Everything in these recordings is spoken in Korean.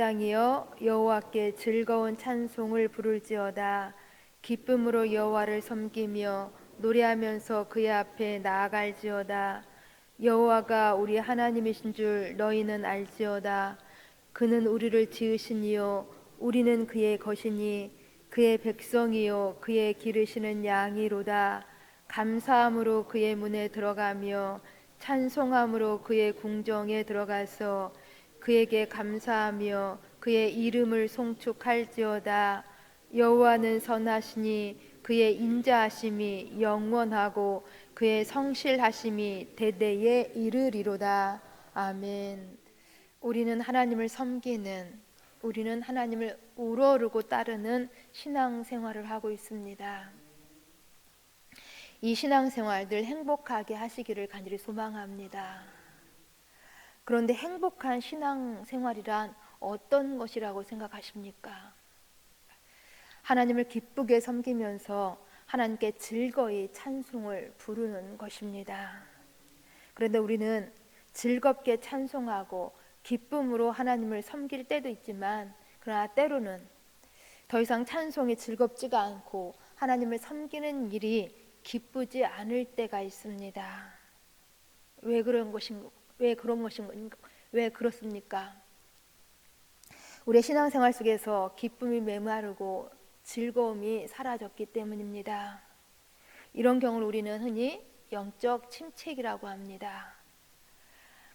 땅이여 여호와께 즐거운 찬송을 부를지어다. 기쁨으로 여호와를 섬기며 노래하면서 그의 앞에 나아갈지어다. 여호와가 우리 하나님이신 줄 너희는 알지어다. 그는 우리를 지으신 이요 우리는 그의 것이니 그의 백성이요 그의 기르시는 양이로다. 감사함으로 그의 문에 들어가며 찬송함으로 그의 궁정에 들어가서 그에게 감사하며 그의 이름을 송축할지어다. 여호와는 선하시니 그의 인자하심이 영원하고 그의 성실하심이 대대에 이르리로다. 아멘. 우리는 하나님을 섬기는, 우리는 하나님을 우러르고 따르는 신앙생활을 하고 있습니다. 이 신앙생활 늘 행복하게 하시기를 간절히 소망합니다. 그런데 행복한 신앙생활이란 어떤 것이라고 생각하십니까? 하나님을 기쁘게 섬기면서 하나님께 즐거이 찬송을 부르는 것입니다. 그런데 우리는 즐겁게 찬송하고 기쁨으로 하나님을 섬길 때도 있지만, 그러나 때로는 더 이상 찬송이 즐겁지가 않고 하나님을 섬기는 일이 기쁘지 않을 때가 있습니다. 왜 그렇습니까? 우리의 신앙생활 속에서 기쁨이 메마르고 즐거움이 사라졌기 때문입니다. 이런 경우를 우리는 흔히 영적 침체기라고 합니다.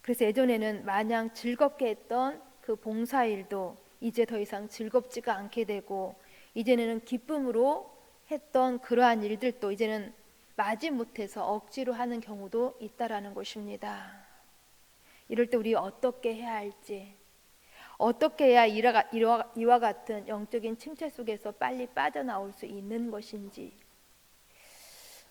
그래서 예전에는 마냥 즐겁게 했던 그 봉사일도 이제 더 이상 즐겁지가 않게 되고, 이제는 기쁨으로 했던 그러한 일들도 이제는 마지못해서 억지로 하는 경우도 있다라는 것입니다. 이럴 때 우리 어떻게 해야 할지, 어떻게 해야 이와 같은 영적인 침체 속에서 빨리 빠져나올 수 있는 것인지.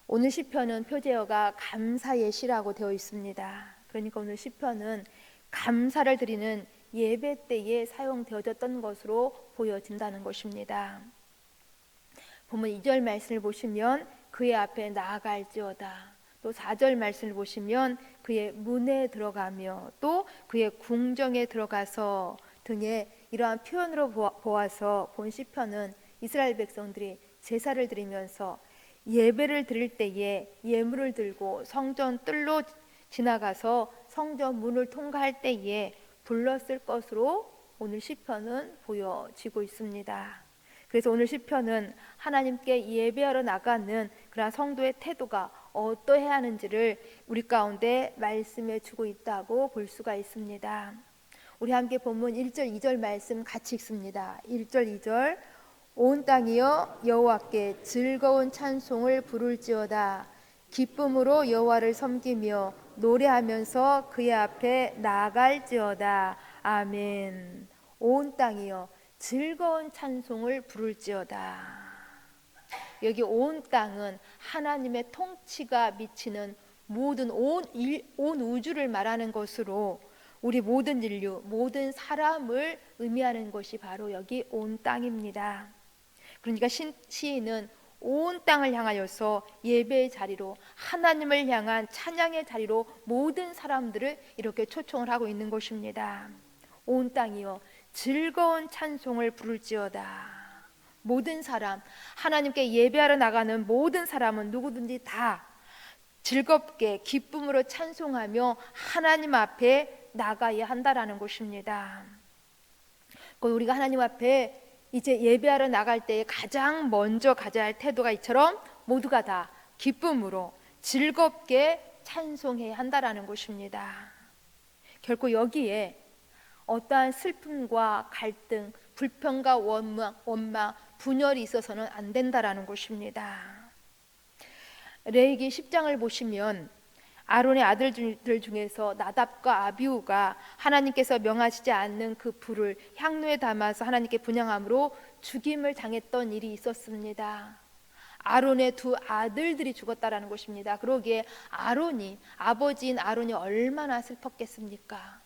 오늘 시편은 표제어가 감사의 시라고 되어 있습니다. 그러니까 오늘 시편은 감사를 드리는 예배 때에 사용되어졌던 것으로 보여진다는 것입니다. 보면 2절 말씀을 보시면 그의 앞에 나아갈지어다, 또 4절 말씀을 보시면 그의 문에 들어가며 또 그의 궁정에 들어가서 등의 이러한 표현으로 보아서 본 시편은 이스라엘 백성들이 제사를 드리면서 예배를 드릴 때에 예물을 들고 성전 뜰로 지나가서 성전 문을 통과할 때에 불렀을 것으로 오늘 시편은 보여지고 있습니다. 그래서 오늘 시편은 하나님께 예배하러 나가는 그런 성도의 태도가 어떠해야 하는지를 우리 가운데 말씀해 주고 있다고 볼 수가 있습니다. 우리 함께 본문 1절 2절 말씀 같이 읽습니다. 1절 2절 온 땅이여 여호와께 즐거운 찬송을 부를지어다. 기쁨으로 여호와를 섬기며 노래하면서 그의 앞에 나아갈지어다. 아멘. 온 땅이여 즐거운 찬송을 부를지어다. 여기 온 땅은 하나님의 통치가 미치는 모든 온 우주를 말하는 것으로 우리 모든 인류, 모든 사람을 의미하는 것이 바로 여기 온 땅입니다. 그러니까 시인은 온 땅을 향하여서 예배의 자리로, 하나님을 향한 찬양의 자리로 모든 사람들을 이렇게 초청을 하고 있는 것입니다. 온 땅이여 즐거운 찬송을 부를지어다. 모든 사람, 하나님께 예배하러 나가는 모든 사람은 누구든지 다 즐겁게 기쁨으로 찬송하며 하나님 앞에 나가야 한다라는 것입니다. 우리가 하나님 앞에 이제 예배하러 나갈 때 가장 먼저 가져야 할 태도가 이처럼 모두가 다 기쁨으로 즐겁게 찬송해야 한다라는 것입니다. 결코 여기에 어떠한 슬픔과 갈등, 불평과 원망, 분열이 있어서는 안 된다라는 것입니다. 레위기 10장을 보시면 아론의 아들들 중에서 나답과 아비후가 하나님께서 명하시지 않는 그 불을 향로에 담아서 하나님께 분향함으로 죽임을 당했던 일이 있었습니다. 아론의 두 아들들이 죽었다라는 것입니다. 그러기에 아버지인 아론이 얼마나 슬펐겠습니까?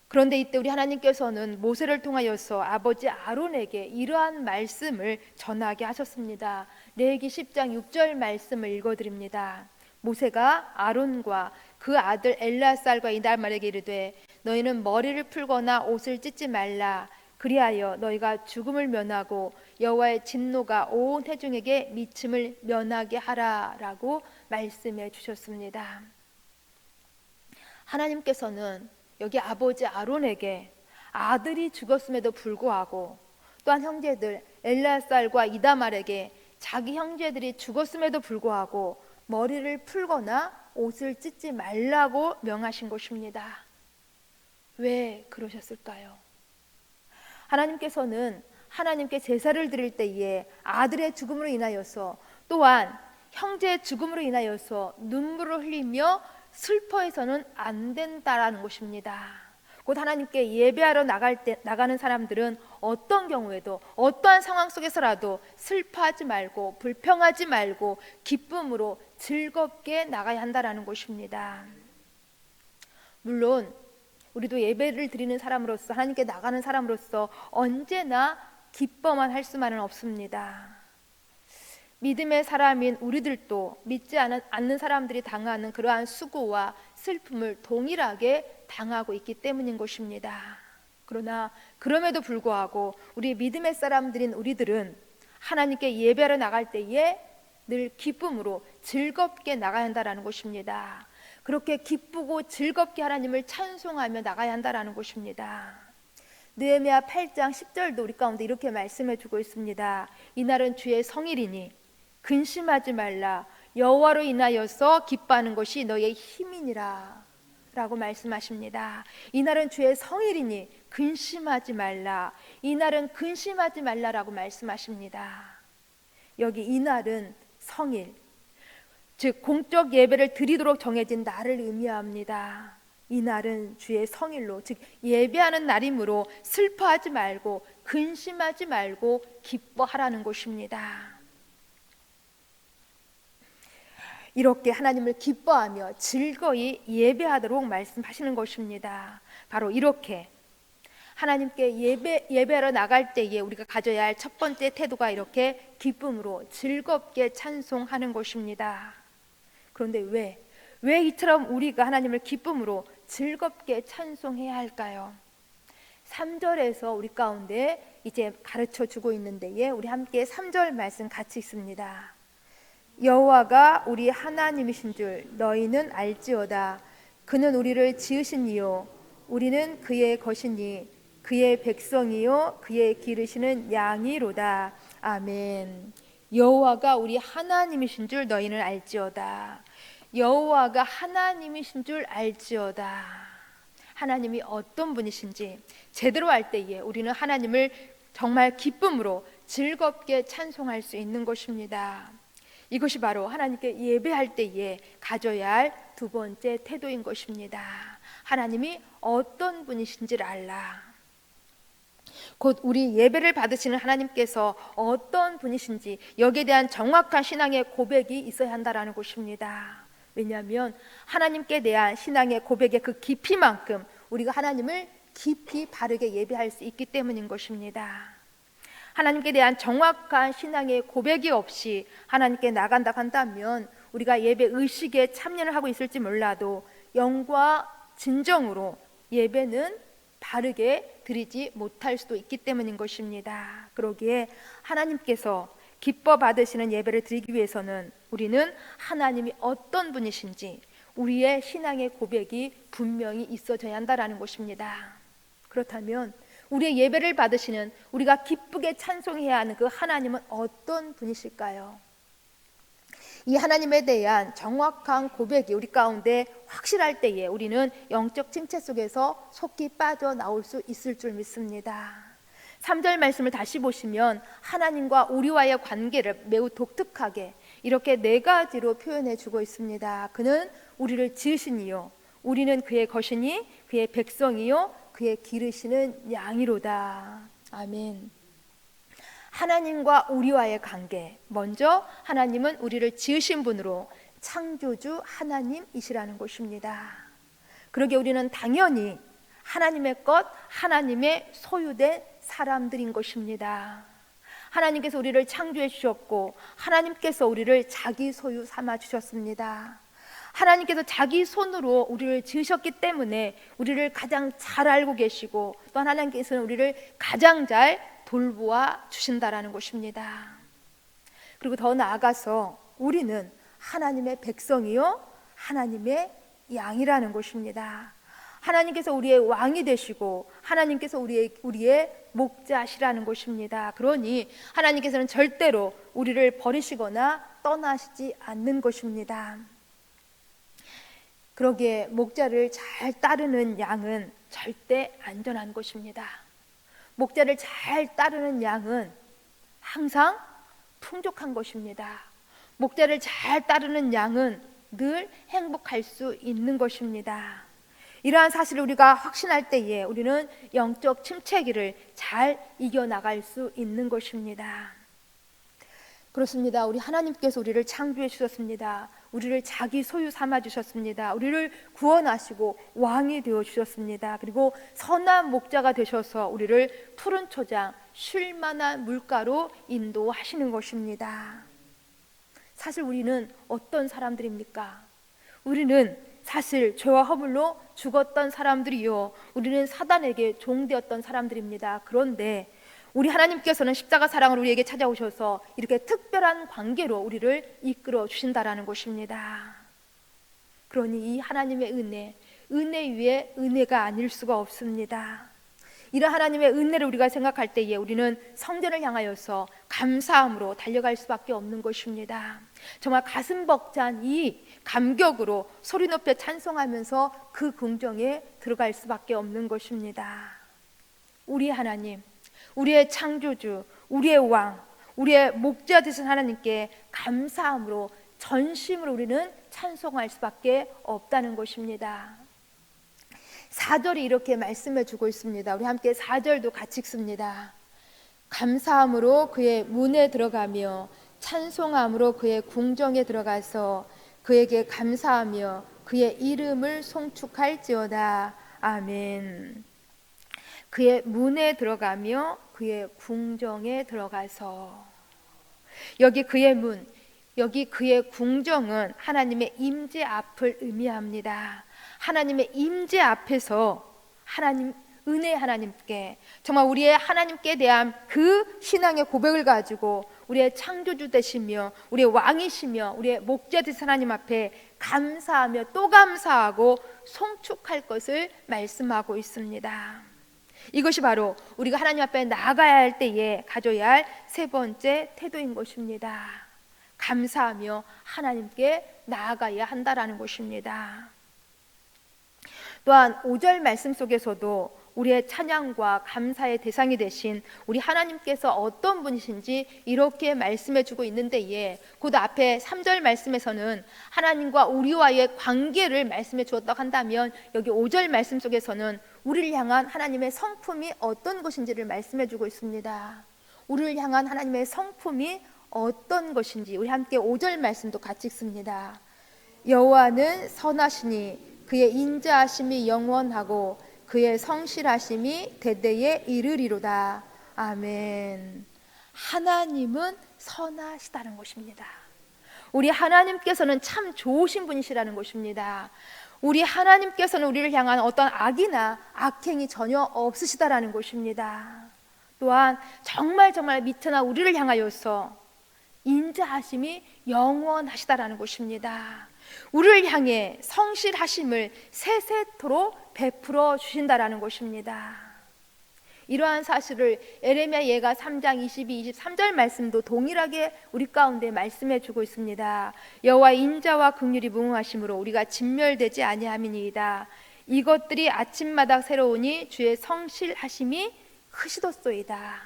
그런데 이때 우리 하나님께서는 모세를 통하여서 아버지 아론에게 이러한 말씀을 전하게 하셨습니다. 레위기 10장 6절 말씀을 읽어드립니다. 모세가 아론과 그 아들 엘르아살과 이 날 말에게 이르되 너희는 머리를 풀거나 옷을 찢지 말라. 그리하여 너희가 죽음을 면하고 여호와의 진노가 온 회중에게 미침을 면하게 하라라고 말씀해 주셨습니다. 하나님께서는 여기 아버지 아론에게 아들이 죽었음에도 불구하고, 또한 형제들 엘르아살과 이다말에게 자기 형제들이 죽었음에도 불구하고 머리를 풀거나 옷을 찢지 말라고 명하신 것입니다. 왜 그러셨을까요? 하나님께서는 하나님께 제사를 드릴 때에 아들의 죽음으로 인하여서, 또한 형제의 죽음으로 인하여서 눈물을 흘리며 슬퍼해서는 안 된다라는 것입니다. 곧 하나님께 예배하러 나가는 사람들은 어떤 경우에도, 어떠한 상황 속에서라도 슬퍼하지 말고 불평하지 말고 기쁨으로 즐겁게 나가야 한다라는 것입니다. 물론 우리도 예배를 드리는 사람으로서, 하나님께 나가는 사람으로서 언제나 기뻐만 할 수만은 없습니다. 믿음의 사람인 우리들도 믿지 않는 사람들이 당하는 그러한 수고와 슬픔을 동일하게 당하고 있기 때문인 것입니다. 그러나 그럼에도 불구하고 우리 믿음의 사람들인 우리들은 하나님께 예배하러 나갈 때에 늘 기쁨으로 즐겁게 나가야 한다는 것입니다. 그렇게 기쁘고 즐겁게 하나님을 찬송하며 나가야 한다는 것입니다. 느헤미야 8장 10절도 우리 가운데 이렇게 말씀해 주고 있습니다. 이날은 주의 성일이니 근심하지 말라. 여호와로 인하여서 기뻐하는 것이 너의 힘이니라 라고 말씀하십니다. 이날은 주의 성일이니 근심하지 말라. 이날은 근심하지 말라라고 말씀하십니다. 여기 이날은 성일, 즉 공적 예배를 드리도록 정해진 날을 의미합니다. 이날은 주의 성일로, 즉 예배하는 날이므로 슬퍼하지 말고 근심하지 말고 기뻐하라는 것입니다. 이렇게 하나님을 기뻐하며 즐거이 예배하도록 말씀하시는 것입니다. 바로 이렇게 하나님께 예배하러 나갈 때에 우리가 가져야 할 첫 번째 태도가 이렇게 기쁨으로 즐겁게 찬송하는 것입니다. 그런데 왜 이처럼 우리가 하나님을 기쁨으로 즐겁게 찬송해야 할까요? 3절에서 우리 가운데 이제 가르쳐 주고 있는데에 우리 함께 3절 말씀 같이 읽습니다. 여호와가 우리 하나님이신 줄 너희는 알지어다. 그는 우리를 지으신 이요 우리는 그의 것이니 그의 백성이요 그의 기르시는 양이로다. 아멘. 여호와가 우리 하나님이신 줄 너희는 알지어다. 여호와가 하나님이신 줄 알지어다. 하나님이 어떤 분이신지 제대로 알 때에 우리는 하나님을 정말 기쁨으로 즐겁게 찬송할 수 있는 것입니다. 이것이 바로 하나님께 예배할 때에 가져야 할 두 번째 태도인 것입니다. 하나님이 어떤 분이신지를 알라. 곧 우리 예배를 받으시는 하나님께서 어떤 분이신지 여기에 대한 정확한 신앙의 고백이 있어야 한다는 것입니다. 왜냐하면 하나님께 대한 신앙의 고백의 그 깊이만큼 우리가 하나님을 깊이 바르게 예배할 수 있기 때문인 것입니다. 하나님께 대한 정확한 신앙의 고백이 없이 하나님께 나간다 한다면 우리가 예배 의식에 참여를 하고 있을지 몰라도 영과 진정으로 예배는 바르게 드리지 못할 수도 있기 때문인 것입니다. 그러기에 하나님께서 기뻐 받으시는 예배를 드리기 위해서는 우리는 하나님이 어떤 분이신지 우리의 신앙의 고백이 분명히 있어져야 한다는 것입니다. 그렇다면 우리의 예배를 받으시는, 우리가 기쁘게 찬송해야 하는 그 하나님은 어떤 분이실까요? 이 하나님에 대한 정확한 고백이 우리 가운데 확실할 때에 우리는 영적 침체 속에서 속히 빠져나올 수 있을 줄 믿습니다. 3절 말씀을 다시 보시면 하나님과 우리와의 관계를 매우 독특하게 이렇게 네 가지로 표현해 주고 있습니다. 그는 우리를 지으신 이요 우리는 그의 것이니 그의 백성이요 그의 기르시는 양이로다. 아멘. 하나님과 우리와의 관계, 먼저 하나님은 우리를 지으신 분으로 창조주 하나님이시라는 것입니다. 그러기에 우리는 당연히 하나님의 것, 하나님의 소유된 사람들인 것입니다. 하나님께서 우리를 창조해 주셨고 하나님께서 우리를 자기 소유 삼아 주셨습니다. 하나님께서 자기 손으로 우리를 지으셨기 때문에 우리를 가장 잘 알고 계시고, 또 하나님께서는 우리를 가장 잘 돌보아 주신다라는 것입니다. 그리고 더 나아가서 우리는 하나님의 백성이요 하나님의 양이라는 것입니다. 하나님께서 우리의 왕이 되시고 하나님께서 우리의 목자시라는 것입니다. 그러니 하나님께서는 절대로 우리를 버리시거나 떠나시지 않는 것입니다. 그러기에 목자를 잘 따르는 양은 절대 안전한 것입니다. 목자를 잘 따르는 양은 항상 풍족한 것입니다. 목자를 잘 따르는 양은 늘 행복할 수 있는 것입니다. 이러한 사실을 우리가 확신할 때에 우리는 영적 침체기를 잘 이겨나갈 수 있는 것입니다. 그렇습니다. 우리 하나님께서 우리를 창조해 주셨습니다. 우리를 자기 소유 삼아 주셨습니다. 우리를 구원하시고 왕이 되어 주셨습니다. 그리고 선한 목자가 되셔서 우리를 푸른 초장, 쉴 만한 물가로 인도하시는 것입니다. 사실 우리는 어떤 사람들입니까? 우리는 사실 죄와 허물로 죽었던 사람들이요, 우리는 사단에게 종되었던 사람들입니다. 그런데 우리 하나님께서는 십자가 사랑으로 우리에게 찾아오셔서 이렇게 특별한 관계로 우리를 이끌어 주신다라는 것입니다. 그러니 이 하나님의 은혜 위에 은혜가 아닐 수가 없습니다. 이런 하나님의 은혜를 우리가 생각할 때에 우리는 성전을 향하여서 감사함으로 달려갈 수밖에 없는 것입니다. 정말 가슴 벅찬 이 감격으로 소리 높여 찬송하면서 그 궁정에 들어갈 수밖에 없는 것입니다. 우리 하나님, 우리의 창조주, 우리의 왕, 우리의 목자 되신 하나님께 감사함으로 전심으로 우리는 찬송할 수밖에 없다는 것입니다. 4절이 이렇게 말씀해 주고 있습니다. 우리 함께 4절도 같이 읽습니다. 감사함으로 그의 문에 들어가며 찬송함으로 그의 궁정에 들어가서 그에게 감사하며 그의 이름을 송축할지어다. 아멘. 그의 문에 들어가며 그의 궁정에 들어가서, 여기 그의 문, 여기 그의 궁정은 하나님의 임재 앞을 의미합니다. 하나님의 임재 앞에서 하나님, 은혜 하나님께, 정말 우리의 하나님께 대한 그 신앙의 고백을 가지고 우리의 창조주 되시며 우리의 왕이시며 우리의 목자 되신 하나님 앞에 감사하며 또 감사하고 송축할 것을 말씀하고 있습니다. 이것이 바로 우리가 하나님 앞에 나아가야 할 때에 가져야 할 세 번째 태도인 것입니다. 감사하며 하나님께 나아가야 한다라는 것입니다. 또한 5절 말씀 속에서도 우리의 찬양과 감사의 대상이 되신 우리 하나님께서 어떤 분이신지 이렇게 말씀해 주고 있는데, 곧 앞에 3절 말씀에서는 하나님과 우리와의 관계를 말씀해 주었다고 한다면, 여기 5절 말씀 속에서는 우리를 향한 하나님의 성품이 어떤 것인지를 말씀해 주고 있습니다. 우리를 향한 하나님의 성품이 어떤 것인지 우리 함께 5절 말씀도 같이 읽습니다. 여호와는 선하시니 그의 인자하심이 영원하고 그의 성실하심이 대대에 이르리로다. 아멘. 하나님은 선하시다는 것입니다. 우리 하나님께서는 참 좋으신 분이시라는 것입니다. 우리 하나님께서는 우리를 향한 어떤 악이나 악행이 전혀 없으시다라는 것입니다. 또한 정말 미천한 우리를 향하여서 인자하심이 영원하시다라는 것입니다. 우리를 향해 성실하심을 세세토록 베풀어 주신다라는 것입니다. 이러한 사실을 에레미야 예가 3장 22, 23절 말씀도 동일하게 우리 가운데 말씀해 주고 있습니다. 여호와 인자와 긍휼이 무궁하심으로 우리가 진멸되지 아니함이니이다. 이것들이 아침마다 새로우니 주의 성실하심이 크시도소이다.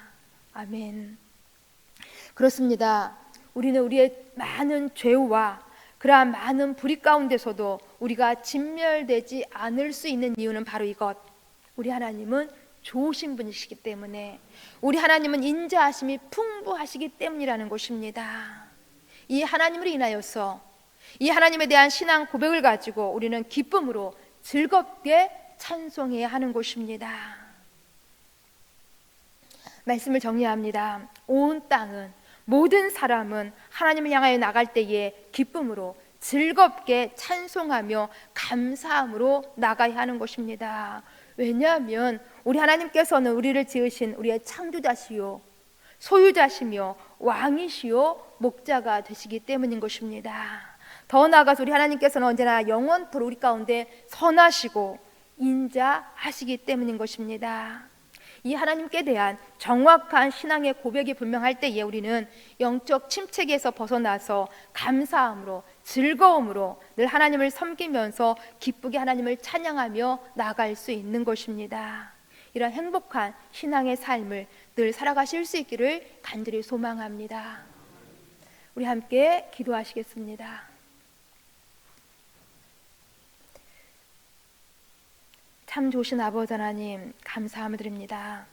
아멘. 그렇습니다. 우리는 우리의 많은 죄와 그러한 많은 불의 가운데서도 우리가 진멸되지 않을 수 있는 이유는 바로 이것, 우리 하나님은 좋으신 분이시기 때문에, 우리 하나님은 인자하심이 풍부하시기 때문이라는 것입니다. 이 하나님으로 인하여서 이 하나님에 대한 신앙 고백을 가지고 우리는 기쁨으로 즐겁게 찬송해야 하는 것입니다. 말씀을 정리합니다. 온 땅은, 모든 사람은 하나님을 향하여 나갈 때에 기쁨으로 즐겁게 찬송하며 감사함으로 나가야 하는 것입니다. 왜냐하면 우리 하나님께서는 우리를 지으신 우리의 창조자시요 소유자시며 왕이시요 목자가 되시기 때문인 것입니다. 더 나아가서 우리 하나님께서는 언제나 영원토록 우리 가운데 선하시고 인자하시기 때문인 것입니다. 이 하나님께 대한 정확한 신앙의 고백이 분명할 때에 우리는 영적 침체기에서 벗어나서 감사함으로 즐거움으로 늘 하나님을 섬기면서 기쁘게 하나님을 찬양하며 나아갈 수 있는 것입니다. 이런 행복한 신앙의 삶을 늘 살아가실 수 있기를 간절히 소망합니다. 우리 함께 기도하시겠습니다. 참 좋으신 아버지 하나님, 감사함을 드립니다.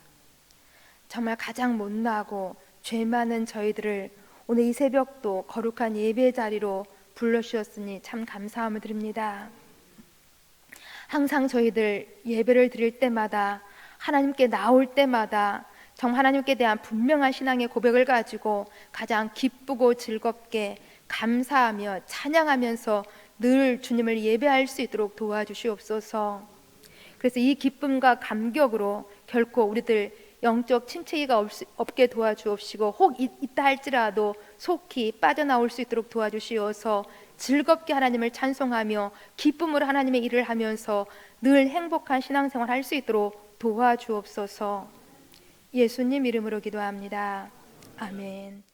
정말 가장 못나고 죄 많은 저희들을 오늘 이 새벽도 거룩한 예배 자리로 불러주셨으니 참 감사함을 드립니다. 항상 저희들 예배를 드릴 때마다, 하나님께 나올 때마다 정말 하나님께 대한 분명한 신앙의 고백을 가지고 가장 기쁘고 즐겁게 감사하며 찬양하면서 늘 주님을 예배할 수 있도록 도와주시옵소서. 그래서 이 기쁨과 감격으로 결코 우리들 영적 침체기가 없게 도와주옵시고, 혹 있다 할지라도 속히 빠져나올 수 있도록 도와주시어서 즐겁게 하나님을 찬송하며 기쁨으로 하나님의 일을 하면서 늘 행복한 신앙생활 할 수 있도록 도와주옵소서. 예수님 이름으로 기도합니다. 아멘.